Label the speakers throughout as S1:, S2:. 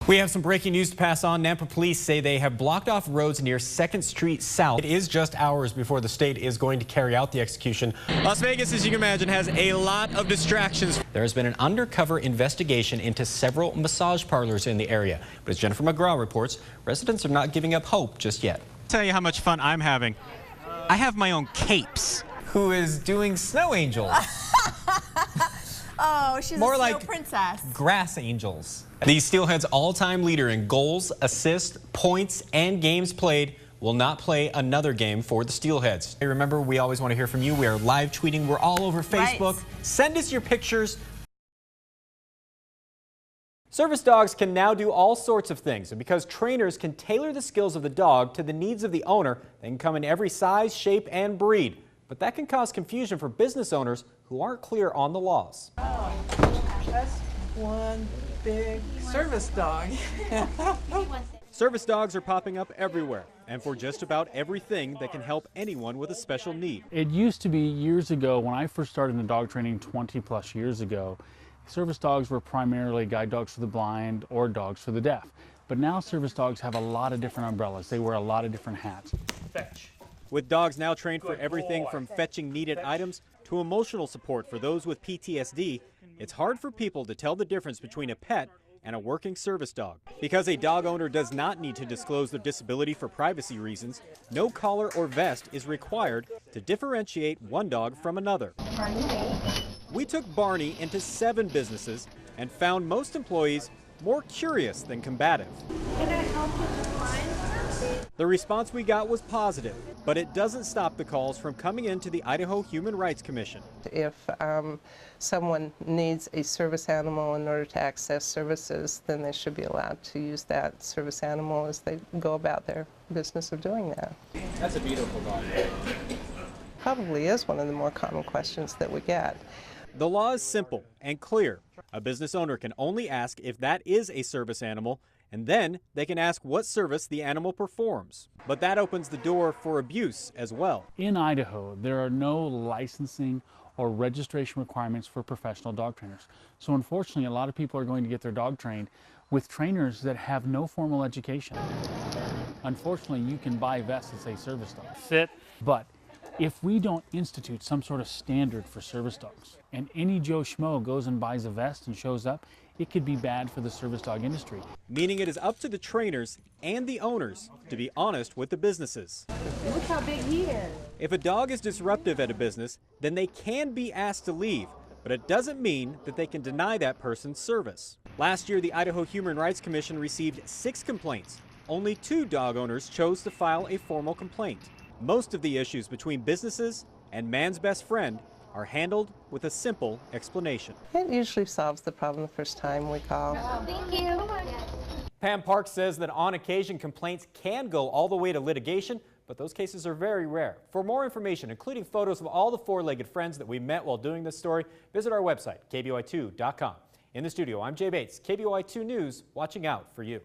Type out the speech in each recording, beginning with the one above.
S1: We have some breaking news to pass on. Nampa police say they have blocked off roads near 2nd Street South. It is just hours before the state is going to carry out the execution. Las Vegas, as you can imagine, has a lot of distractions. There has been an undercover investigation into several massage parlors in the area. But as Jennifer McGraw reports, residents are not giving up hope just yet. I'll tell you how much fun I'm having. I have my own capes. Who is doing snow angels?
S2: Oh, she's
S1: more
S2: a snow
S1: like
S2: princess.
S1: Grass angels. The Steelheads' all-time leader in goals, assists, points, and games played will not play another game for the Steelheads. Hey, remember, we always want to hear from you. We are live tweeting. We're all over Facebook. Right. Send us your pictures. Service dogs can now do all sorts of things, and because trainers can tailor the skills of the dog to the needs of the owner, they can come in every size, shape, and breed. But that can cause confusion for business owners who aren't clear on the laws.
S3: Oh, that's one big service dog.
S1: Service dogs are popping up everywhere, and for just about everything that can help anyone with a special need.
S4: It used to be years ago, when I first started in dog training 20+ years ago, service dogs were primarily guide dogs for the blind or dogs for the deaf. But now service dogs have a lot of different umbrellas. They wear a lot of different hats.
S1: Fetch. With dogs now trained for everything from fetching needed items to emotional support for those with PTSD, it's hard for people to tell the difference between a pet and a working service dog. Because a dog owner does not need to disclose their disability for privacy reasons, no collar or vest is required to differentiate one dog from another. We took Barney into 7 businesses and found most employees more curious than combative.
S5: Can I help with the line?
S1: The response we got was positive, but it doesn't stop the calls from coming into the Idaho Human Rights Commission.
S3: If someone needs a service animal in order to access services, then they should be allowed to use that service animal as they go about their business of doing that.
S1: That's a beautiful dog.
S3: Probably is one of the more common questions that we get.
S1: The law is simple and clear. A business owner can only ask if that is a service animal, and then they can ask what service the animal performs. But that opens the door for abuse as well.
S4: In Idaho, there are no licensing or registration requirements for professional dog trainers. So unfortunately, a lot of people are going to get their dog trained with trainers that have no formal education. Unfortunately, you can buy vests that say service dog. Sit. But if we don't institute some sort of standard for service dogs, and any Joe Schmo goes and buys a vest and shows up, it could be bad for the service dog industry.
S1: Meaning it is up to the trainers and the owners to be honest with the businesses.
S5: Look how big he is.
S1: If a dog is disruptive at a business, then they can be asked to leave, but it doesn't mean that they can deny that person's service. Last year, the Idaho Human Rights Commission received 6 complaints. Only 2 dog owners chose to file a formal complaint. Most of the issues between businesses and man's best friend are handled with a simple explanation.
S3: It usually solves the problem the first time we call.
S5: Thank you.
S1: Pam Park says that on occasion complaints can go all the way to litigation, but those cases are very rare. For more information, including photos of all the 4-legged friends that we met while doing this story, visit our website, KBOI2.com. In the studio, I'm Jay Bates, KBOI2 News, watching out for you.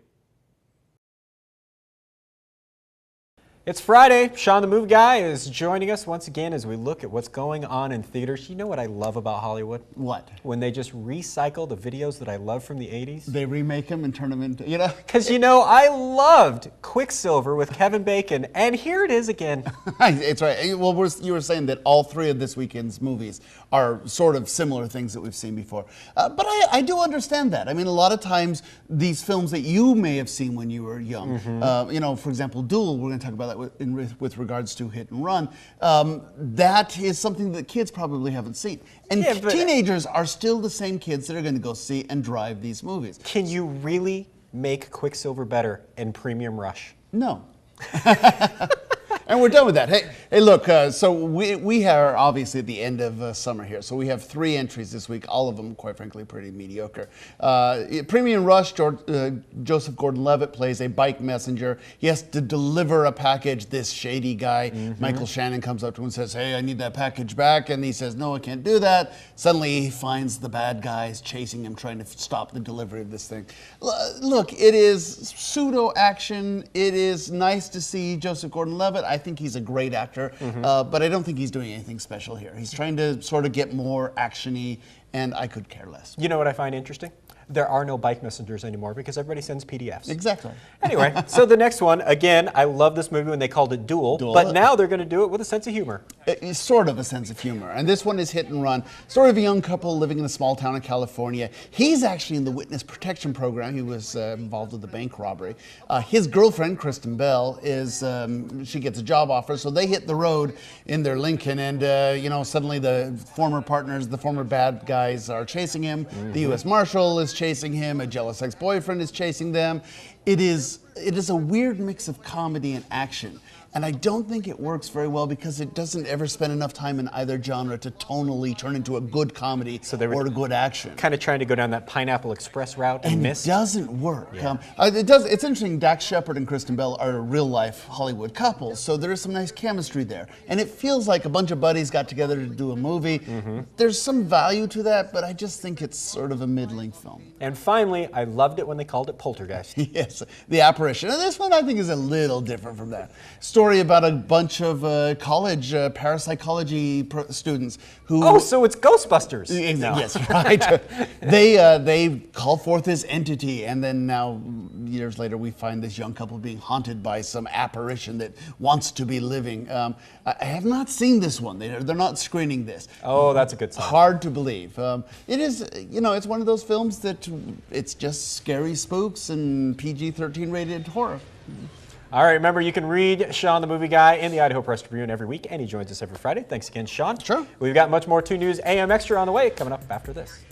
S1: It's Friday. Sean the Move Guy is joining us once again as we look at what's going on in theaters. You know what I love about Hollywood?
S6: What?
S1: When they just recycle the videos that I love from the 80s.
S6: They remake them and turn them into, you know?
S1: Because, you know, I loved Quicksilver with Kevin Bacon, and here it is again.
S6: It's right. Well, you were saying that all 3 of this weekend's movies are sort of similar things that we've seen before. But I do understand that. I mean, a lot of times, these films that you may have seen when you were young, you know, for example, Duel, we're going to talk about that with regards to Hit and Run, that is something that kids probably haven't seen. And teenagers are still the same kids that are going to go see and drive these movies.
S1: Can you really make Quicksilver better in Premium Rush?
S6: No. And we're done with that. Hey, look, so we are obviously at the end of summer here. So we have 3 entries this week, all of them, quite frankly, pretty mediocre. Premium Rush, Joseph Gordon-Levitt plays a bike messenger. He has to deliver a package. This shady guy, Michael Shannon, comes up to him and says, hey, I need that package back. And he says, no, I can't do that. Suddenly he finds the bad guys chasing him, trying to stop the delivery of this thing. Look, it is pseudo-action. It is nice to see Joseph Gordon-Levitt. I think he's a great actor, but I don't think he's doing anything special here. He's trying to sort of get more action-y, and I could care less.
S1: You know what I find interesting? there are no bike messengers anymore because everybody sends PDFs.
S6: Exactly.
S1: Anyway, so the next one, again, I love this movie when they called it Duel, but now they're going to do it with a sense of humor.
S6: It's sort of a sense of humor. And this one is Hit and Run. Story of a young couple living in a small town in California. He's actually in the witness protection program. He was involved with the bank robbery. His girlfriend, Kristen Bell, is she gets a job offer, so they hit the road in their Lincoln, and you know, suddenly the former partners, the former bad guys are chasing him. The U.S. Marshal is chasing him. A jealous ex-boyfriend is chasing them. It is a weird mix of comedy and action. And I don't think it works very well because it doesn't ever spend enough time in either genre to tonally turn into a good comedy or a good action.
S1: Kind of trying to go down that Pineapple Express route and miss.
S6: It doesn't work.
S1: Yeah.
S6: It's interesting. Dax Shepard and Kristen Bell are a real-life Hollywood couple, so there is some nice chemistry there. And it feels like a bunch of buddies got together to do a movie. There's some value to that, but I just think it's sort of a middling film.
S1: And finally, I loved it when they called it Poltergeist.
S6: Yes, The Apparition. And this one I think is a little different from that. Story about a bunch of college parapsychology students who...
S1: Oh, so it's Ghostbusters.
S6: No. Yes, right. They call forth this entity, and then now, years later, we find this young couple being haunted by some apparition that wants to be living. I have not seen this one. They're not screening this.
S1: Oh, that's a good sign.
S6: Hard to believe. It is, you know, it's one of those films that it's just scary spooks and PG-13 rated horror.
S1: All right, remember, you can read Sean the Movie Guy in the Idaho Press Tribune every week, and he joins us every Friday. Thanks again, Sean.
S6: Sure.
S1: We've got much more 2 News AM Extra on the way, coming up after this.